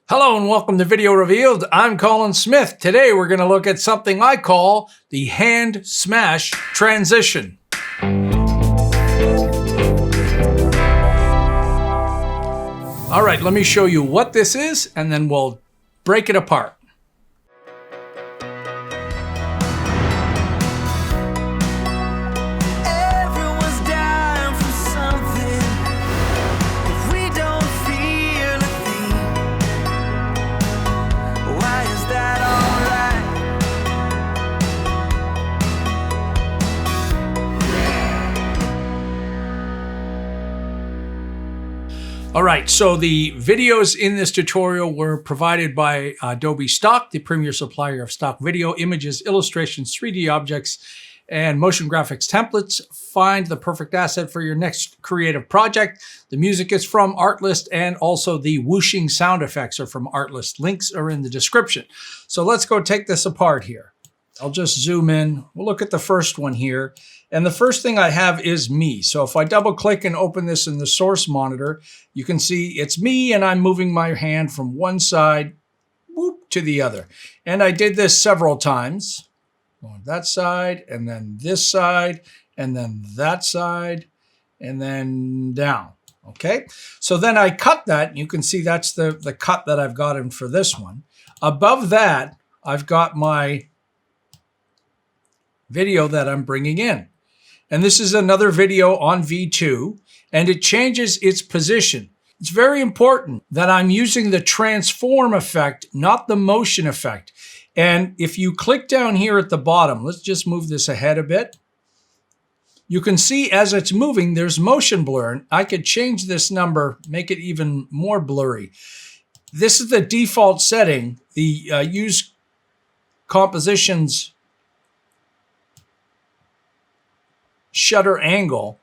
Hello and welcome to Video Revealed. I'm Colin Smith. Today we're going to look at something I call the hand smash transition. All right, let me show you what this is and then we'll break it apart. All right, so the videos in this tutorial were provided by Adobe Stock, the premier supplier of stock video, images, illustrations, 3D objects, and motion graphics templates. Find the perfect asset for your next creative project. The music is from Artlist, and also the whooshing sound effects are from Artlist. Links are in the description. So let's go take this apart here. I'll just zoom in. We'll look at the first one here. And the first thing I have is me. So if I double click and open this in the source monitor, you can see it's me and I'm moving my hand from one side whoop, to the other. And I did this several times. On that side, and then this side, and then that side, and then down. Okay, so then I cut that. You can see that's the cut that I've gotten for this one. Above that, I've got my video that I'm bringing in. And this is another video on V2, and it changes its position. It's very important that I'm using the transform effect, not the motion effect. And if you click down here at the bottom, let's just move this ahead a bit. You can see as it's moving, there's motion blur. I could change this number, make it even more blurry. This is the default setting. The use compositions shutter angle,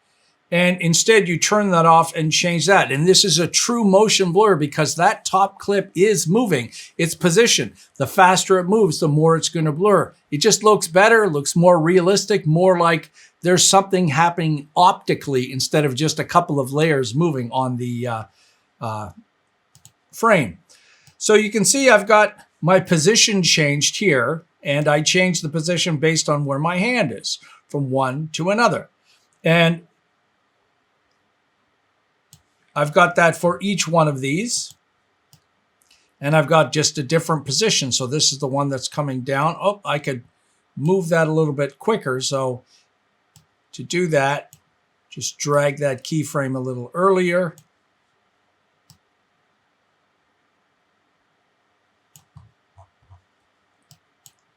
and instead you turn that off and change that. And this is a true motion blur because that top clip is moving its position. The faster it moves, the more it's going to blur. It just looks better, looks more realistic, more like there's something happening optically instead of just a couple of layers moving on the frame. So you can see I've got my position changed here, and I changed the position based on where my hand is, from one to another. And I've got that for each one of these. And I've got just a different position. So this is the one that's coming down. Oh, I could move that a little bit quicker. So to do that, just drag that keyframe a little earlier.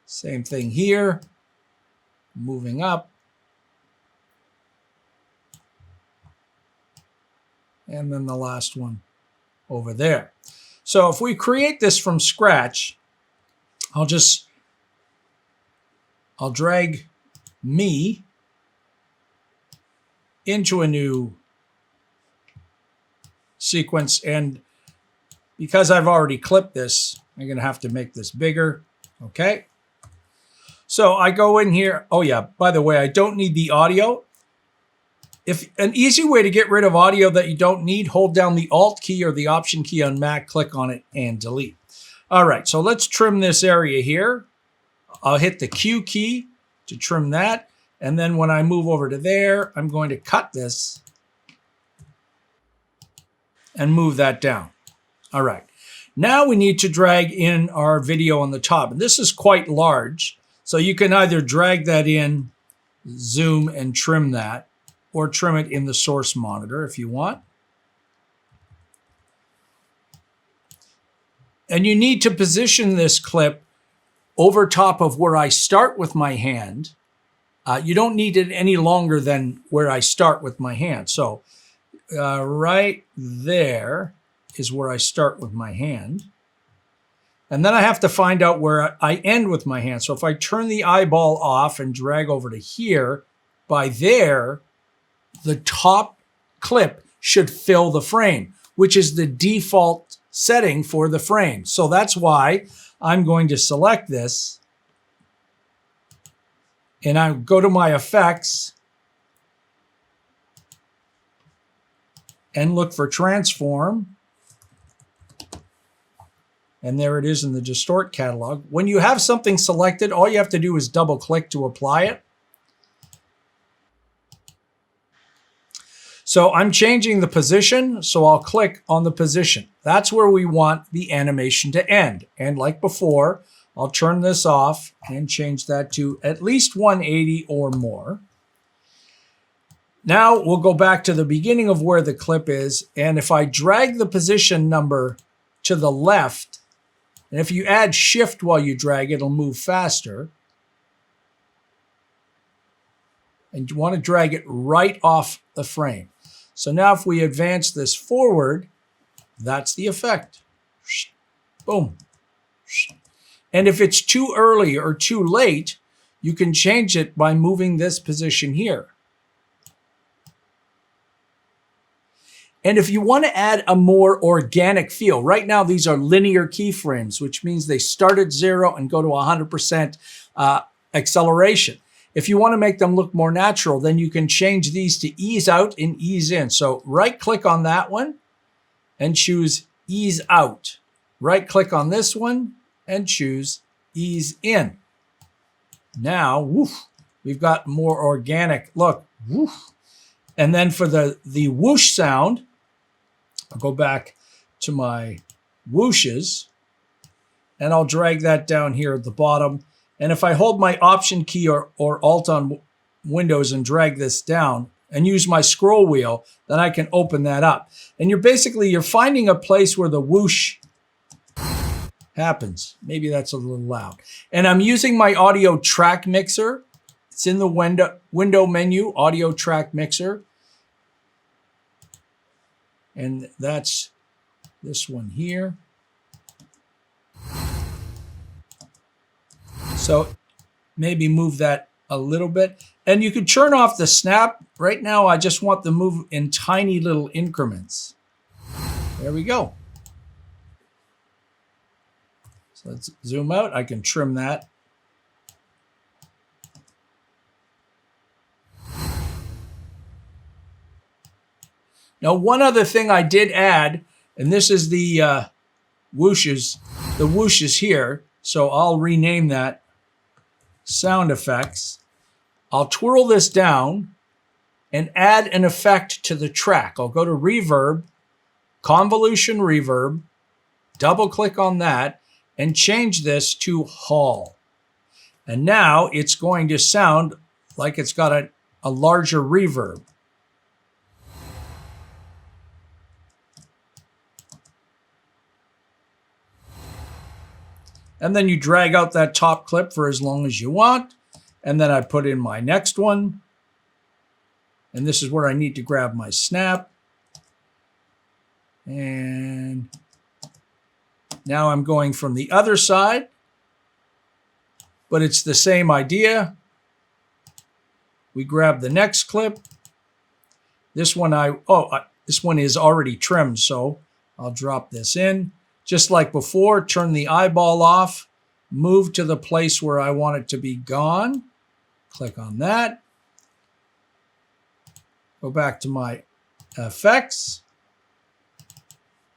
Same thing here. Moving up. And then the last one over there. So if we create this from scratch, I'll drag me into a new sequence. And because I've already clipped this, I'm going to have to make this bigger. Okay. So I go in here. Oh yeah, by the way, I don't need the audio. If an easy way to get rid of audio that you don't need, hold down the Alt key or the Option key on Mac, click on it and delete. All right, so let's trim this area here. I'll hit the Q key to trim that. And then when I move over to there, I'm going to cut this and move that down. All right, now we need to drag in our video on the top. And this is quite large. So you can either drag that in, zoom and trim that, or trim it in the source monitor if you want. And you need to position this clip over top of where I start with my hand. You don't need it any longer than where I start with my hand. So right there is where I start with my hand. And then I have to find out where I end with my hand. So if I turn the eyeball off and drag over to here, by there, the top clip should fill the frame, which is the default setting for the frame. So that's why I'm going to select this. And I go to my effects and look for transform. And there it is in the distort catalog. When you have something selected, all you have to do is double click to apply it. So I'm changing the position, so I'll click on the position. That's where we want the animation to end. And like before, I'll turn this off and change that to at least 180 or more. Now we'll go back to the beginning of where the clip is. And if I drag the position number to the left, and if you add shift while you drag, it'll move faster. And you want to drag it right off the frame. So now if we advance this forward, that's the effect. Boom. And if it's too early or too late, you can change it by moving this position here. And if you want to add a more organic feel, right now these are linear keyframes, which means they start at 0 and go to 100% acceleration. If you want to make them look more natural, then you can change these to ease out and ease in. So right click on that one and choose ease out. Right click on this one and choose ease in. Now, woof, we've got more organic look. Woof. And then for the whoosh sound, I'll go back to my whooshes and I'll drag that down here at the bottom. And if I hold my Option key or Alt on Windows and drag this down and use my scroll wheel, then I can open that up. And you're finding a place where the whoosh happens. Maybe that's a little loud. And I'm using my audio track mixer. It's in the window menu, audio track mixer. And that's this one here. So maybe move that a little bit. And you can turn off the snap. Right now, I just want the move in tiny little increments. There we go. So let's zoom out. I can trim that. Now, one other thing I did add, and this is the whooshes here. So I'll rename that sound effects. I'll twirl this down and add an effect to the track. I'll go to reverb, convolution reverb, double click on that and change this to hall. And now it's going to sound like it's got a larger reverb. And then you drag out that top clip for as long as you want. And then I put in my next one. And this is where I need to grab my snap. And now I'm going from the other side. But it's the same idea. We grab the next clip. This one this one is already trimmed, so I'll drop this in. Just like before, turn the eyeball off, move to the place where I want it to be gone. Click on that. Go back to my effects.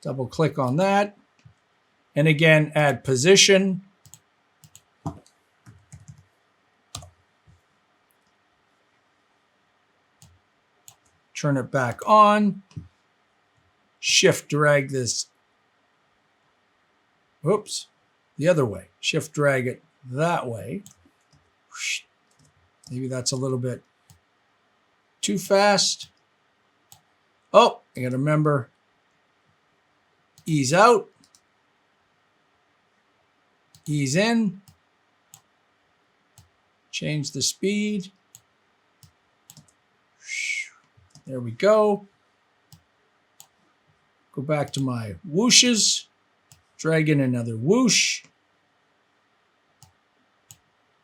Double click on that. And again, add position. Turn it back on. Shift drag this. Whoops, the other way. Shift drag it that way. Maybe that's a little bit too fast. Oh, I gotta remember, ease out, ease in, change the speed. There we go. Go back to my whooshes. Drag in another whoosh.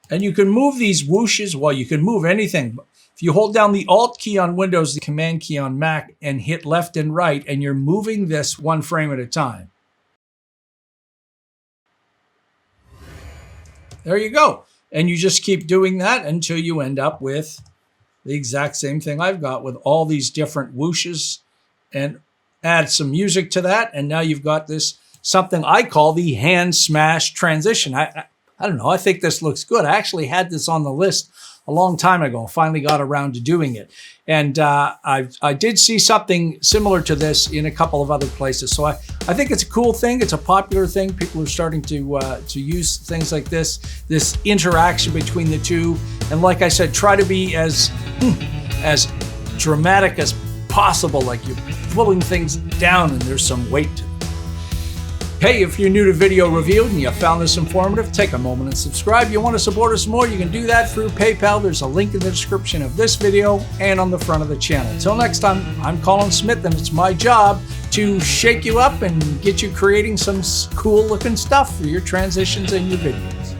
And you can move these whooshes. Well, you can move anything. If you hold down the Alt key on Windows, the Command key on Mac, and hit left and right, and you're moving this one frame at a time. There you go. And you just keep doing that until you end up with the exact same thing I've got with all these different whooshes, and add some music to that. And now you've got this something I call the hand smash transition. I don't know. I think this looks good. I actually had this on the list a long time ago. Finally got around to doing it. And I did see something similar to this in a couple of other places. So I think it's a cool thing. It's a popular thing. People are starting to use things like this interaction between the two. And like I said, try to be as dramatic as possible, like you're pulling things down and there's some weight to it. Hey, if you're new to Video Revealed and you found this informative, take a moment and subscribe. You want to support us more, you can do that through PayPal. There's a link in the description of this video and on the front of the channel. Until next time, I'm Colin Smith, and it's my job to shake you up and get you creating some cool looking stuff for your transitions and your videos.